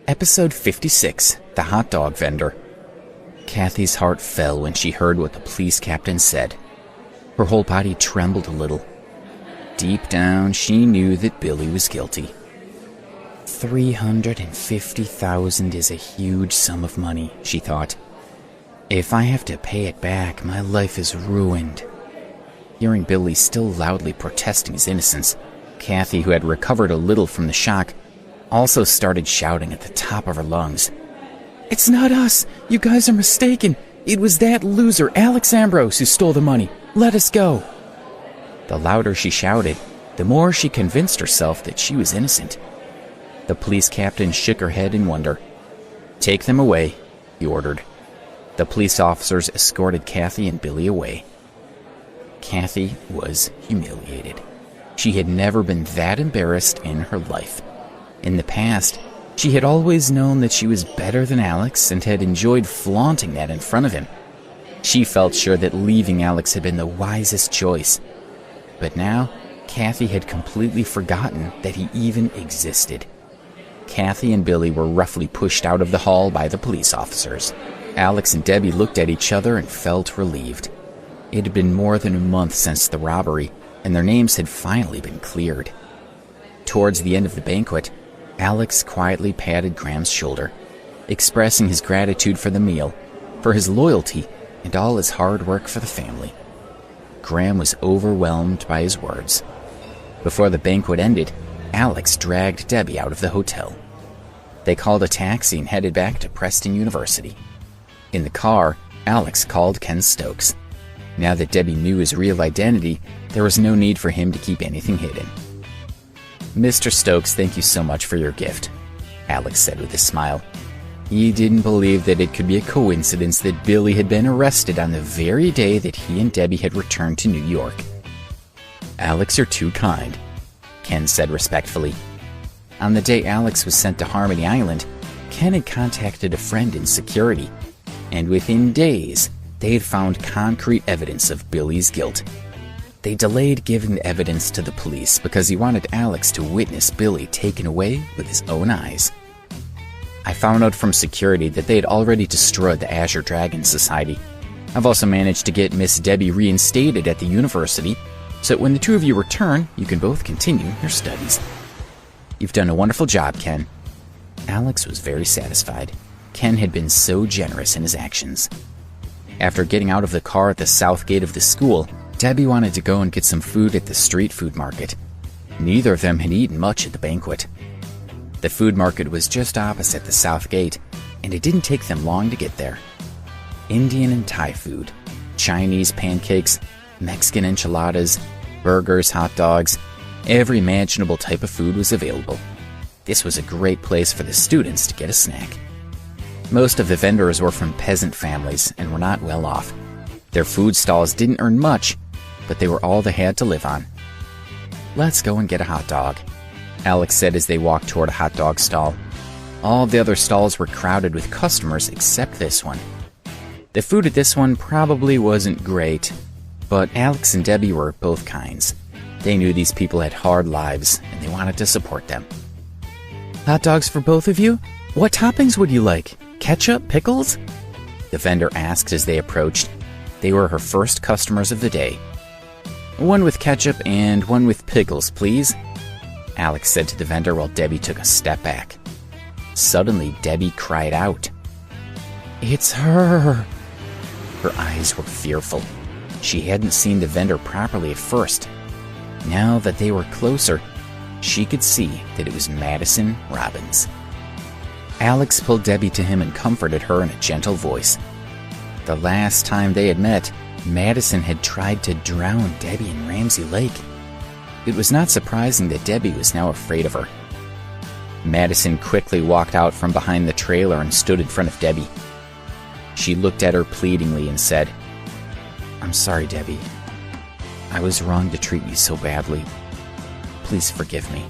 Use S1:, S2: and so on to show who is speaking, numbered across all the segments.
S1: Episode 56, The Hot Dog Vendor. Kathy's heart fell when she heard what the police captain said. Her whole body trembled a little. Deep down, she knew that Billy was guilty. $350,000 is a huge sum of money, she thought. If I have to pay it back, my life is ruined. Hearing Billy still loudly protesting his innocence, Kathy, who had recovered a little from the shock, also started shouting at the top of her lungs. "It's not us! You guys are mistaken! It was that loser, Alex Ambrose, who stole the money! Let us go!" The louder she shouted, the more she convinced herself that she was innocent. The police captain shook her head in wonder. "Take them away," he ordered. The police officers escorted Kathy and Billy away. Kathy was humiliated. She had never been that embarrassed in her life. In the past, she had always known that she was better than Alex and had enjoyed flaunting that in front of him. She felt sure that leaving Alex had been the wisest choice. But now, Kathy had completely forgotten that he even existed. Kathy and Billy were roughly pushed out of the hall by the police officers. Alex and Debbie looked at each other and felt relieved. It had been more than a month since the robbery, and their names had finally been cleared. Towards the end of the banquet, Alex quietly patted Graham's shoulder, expressing his gratitude for the meal, for his loyalty, and all his hard work for the family. Graham was overwhelmed by his words. Before the banquet ended, Alex dragged Debbie out of the hotel. They called a taxi and headed back to Preston University. In the car, Alex called Ken Stokes. Now that Debbie knew his real identity, there was no need for him to keep anything hidden. "Mr. Stokes, thank you so much for your gift," Alex said with a smile. He didn't believe that it could be a coincidence that Billy had been arrested on the very day that he and Debbie had returned to New York. "Alex, you're too kind," Ken said respectfully. On the day Alex was sent to Harmony Island, Ken had contacted a friend in security, and within days, they had found concrete evidence of Billy's guilt. They delayed giving the evidence to the police because he wanted Alex to witness Billy taken away with his own eyes. "I found out from security that they had already destroyed the Azure Dragon Society. I've also managed to get Miss Debbie reinstated at the university, so that when the two of you return, you can both continue your studies. You've done a wonderful job, Ken." Alex was very satisfied. Ken had been so generous in his actions. After getting out of the car at the south gate of the school, Debbie wanted to go and get some food at the street food market. Neither of them had eaten much at the banquet. The food market was just opposite the south gate, and it didn't take them long to get there. Indian and Thai food, Chinese pancakes, Mexican enchiladas, burgers, hot dogs, every imaginable type of food was available. This was a great place for the students to get a snack. Most of the vendors were from peasant families and were not well off. Their food stalls didn't earn much, but they were all they had to live on. "Let's go and get a hot dog," Alex said as they walked toward a hot dog stall. All the other stalls were crowded with customers except this one. The food at this one probably wasn't great, but Alex and Debbie were both kinds. They knew these people had hard lives, and they wanted to support them. "Hot dogs for both of you? What toppings would you like? Ketchup, pickles?" the vendor asked as they approached. They were her first customers of the day. "One with ketchup and one with pickles, please," Alex said to the vendor while Debbie took a step back. Suddenly, Debbie cried out. "It's her!" Her eyes were fearful. She hadn't seen the vendor properly at first. Now that they were closer, she could see that it was Madison Robbins. Alex pulled Debbie to him and comforted her in a gentle voice. The last time they had met, Madison had tried to drown Debbie in Ramsey Lake. It was not surprising that Debbie was now afraid of her. Madison quickly walked out from behind the trailer and stood in front of Debbie. She looked at her pleadingly and said, "I'm sorry, Debbie. I was wrong to treat you so badly. Please forgive me."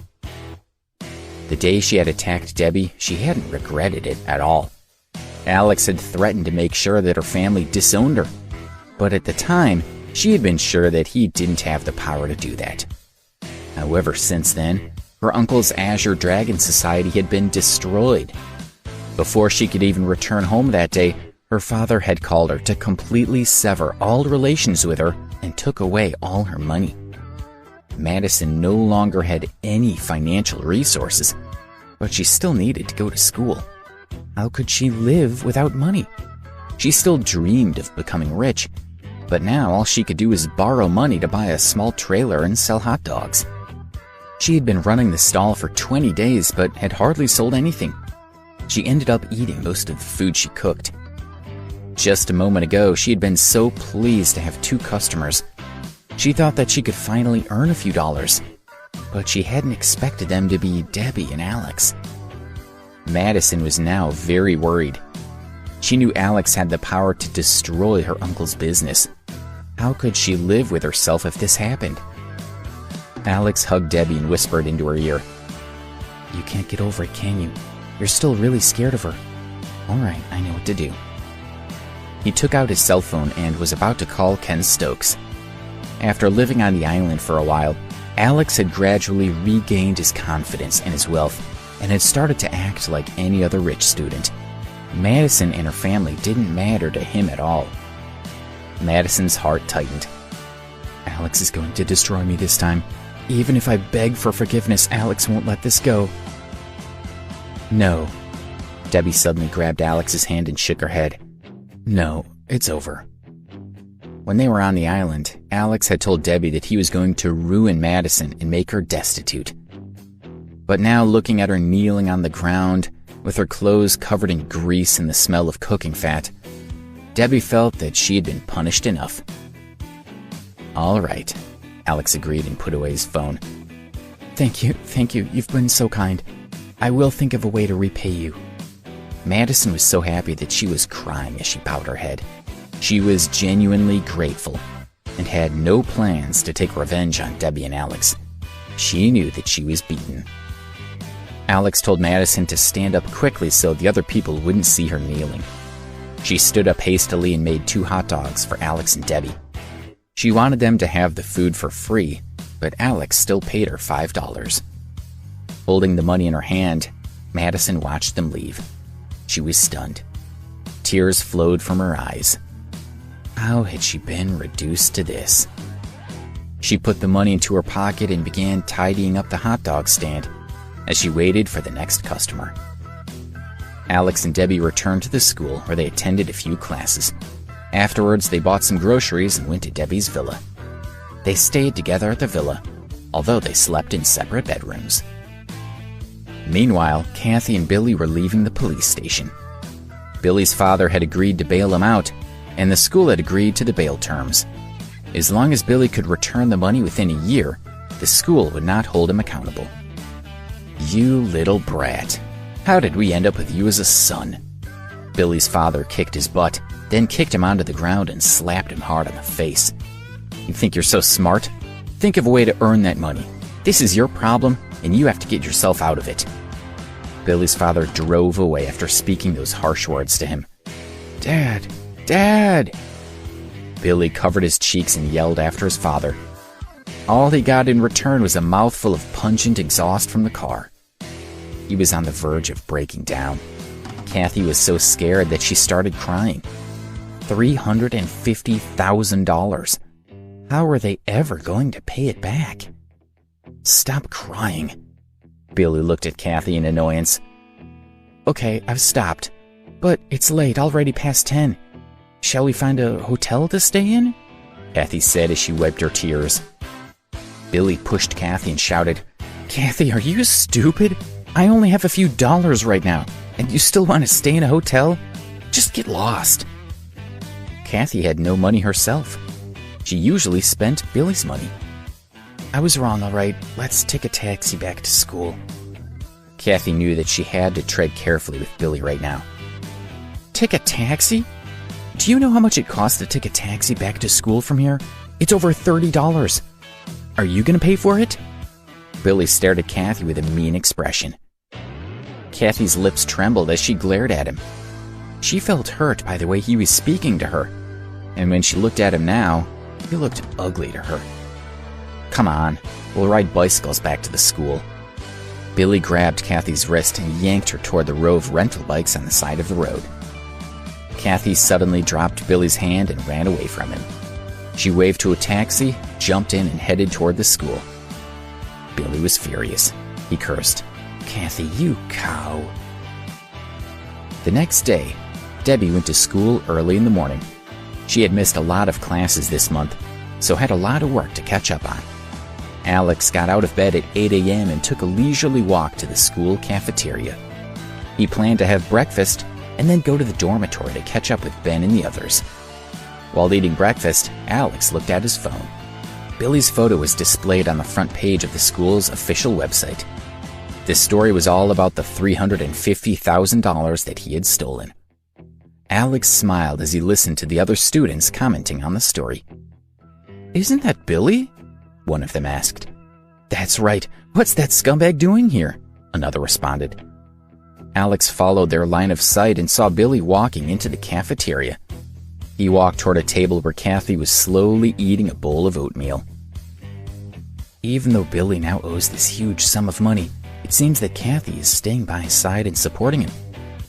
S1: The day she had attacked Debbie, she hadn't regretted it at all. Alex had threatened to make sure that her family disowned her, but at the time, she had been sure that he didn't have the power to do that. However, since then, her uncle's Azure Dragon Society had been destroyed, Before she could even return home that day, her father had called her to completely sever all relations with her and took away all her money. Madison no longer had any financial resources, but she still needed to go to school. How could she live without money? She still dreamed of becoming rich, but now all she could do was borrow money to buy a small trailer and sell hot dogs. She had been running the stall for 20 days, but had hardly sold anything. She ended up eating most of the food she cooked. Just a moment ago, she had been so pleased to have 2 customers. She thought that she could finally earn a few dollars, but she hadn't expected them to be Debbie and Alex. Madison was now very worried. She knew Alex had the power to destroy her uncle's business. How could she live with herself if this happened? Alex hugged Debbie and whispered into her ear, "You can't get over it, can you? You're still really scared of her." "All right, I know what to do." He took out his cell phone and was about to call Ken Stokes. After living on the island for a while, Alex had gradually regained his confidence and his wealth and had started to act like any other rich student. Madison and her family didn't matter to him at all. Madison's heart tightened. Alex is going to destroy me this time. Even if I beg for forgiveness, Alex won't let this go. No. Debbie suddenly grabbed Alex's hand and shook her head. No, it's over. When they were on the island, Alex had told Debbie that he was going to ruin Madison and make her destitute. But now, looking at her kneeling on the ground, with her clothes covered in grease and the smell of cooking fat, Debbie felt that she had been punished enough. All right, Alex agreed and put away his phone. Thank you, you've been so kind. I will think of a way to repay you. Madison was so happy that she was crying as she bowed her head. She was genuinely grateful and had no plans to take revenge on Debbie and Alex. She knew that she was beaten. Alex told Madison to stand up quickly so the other people wouldn't see her kneeling. She stood up hastily and made 2 hot dogs for Alex and Debbie. She wanted them to have the food for free, but Alex still paid her $5. Holding the money in her hand, Madison watched them leave. She was stunned. Tears flowed from her eyes. How had she been reduced to this? She put the money into her pocket and began tidying up the hot dog stand as she waited for the next customer. Alex and Debbie returned to the school where they attended a few classes. Afterwards, they bought some groceries and went to Debbie's villa. They stayed together at the villa, although they slept in separate bedrooms. Meanwhile, Kathy and Billy were leaving the police station. Billy's father had agreed to bail him out, and the school had agreed to the bail terms. As long as Billy could return the money within a year, the school would not hold him accountable. You little brat. How did we end up with you as a son? Billy's father kicked his butt, then kicked him onto the ground and slapped him hard on the face. You think you're so smart? Think of a way to earn that money. This is your problem, and you have to get yourself out of it. Billy's father drove away after speaking those harsh words to him. Dad! Dad! Billy covered his cheeks and yelled after his father. All he got in return was a mouthful of pungent exhaust from the car. He was on the verge of breaking down. Kathy was so scared that she started crying. $350,000. How were they ever going to pay it back? Stop crying. Billy looked at Kathy in annoyance. Okay, I've stopped. But it's late, already past 10. Shall we find a hotel to stay in? Kathy said as she wiped her tears. Billy pushed Kathy and shouted, Kathy, are you stupid? I only have a few dollars right now, and you still want to stay in a hotel? Just get lost. Kathy had no money herself. She usually spent Billy's money. I was wrong, all right. Let's take a taxi back to school. Kathy knew that she had to tread carefully with Billy right now. Take a taxi? Do you know how much it costs to take a taxi back to school from here? It's over $30. Are you going to pay for it? Billy stared at Kathy with a mean expression. Kathy's lips trembled as she glared at him. She felt hurt by the way he was speaking to her, and when she looked at him now, he looked ugly to her. Come on, we'll ride bicycles back to the school. Billy grabbed Kathy's wrist and yanked her toward the row of rental bikes on the side of the road. Kathy suddenly dropped Billy's hand and ran away from him. She waved to a taxi, jumped in, and headed toward the school. Billy was furious. He cursed, "Kathy, you cow." The next day, Debbie went to school early in the morning. She had missed a lot of classes this month, so had a lot of work to catch up on. Alex got out of bed at 8 a.m. and took a leisurely walk to the school cafeteria. He planned to have breakfast and then go to the dormitory to catch up with Ben and the others. While eating breakfast, Alex looked at his phone. Billy's photo was displayed on the front page of the school's official website. This story was all about the $350,000 that he had stolen. Alex smiled as he listened to the other students commenting on the story. "Isn't that Billy?" one of them asked. "That's right. What's that scumbag doing here?" another responded. Alex followed their line of sight and saw Billy walking into the cafeteria. He walked toward a table where Kathy was slowly eating a bowl of oatmeal. Even though Billy now owes this huge sum of money, it seems that Kathy is staying by his side and supporting him.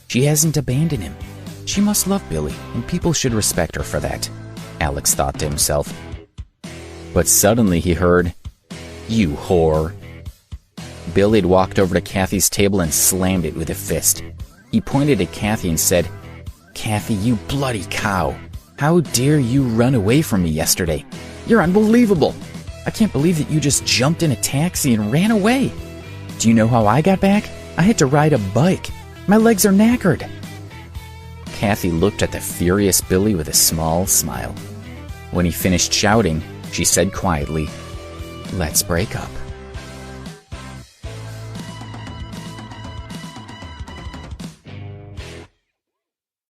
S1: She hasn't abandoned him. She must love Billy, and people should respect her for that, Alex thought to himself. But suddenly he heard, "You whore." Billy had walked over to Kathy's table and slammed it with a fist. He pointed at Kathy and said, "Kathy, you bloody cow. How dare you run away from me yesterday? You're unbelievable. I can't believe that you just jumped in a taxi and ran away. Do you know how I got back? I had to ride a bike. My legs are knackered." Kathy looked at the furious Billy with a small smile. When he finished shouting, she said quietly, "Let's break up."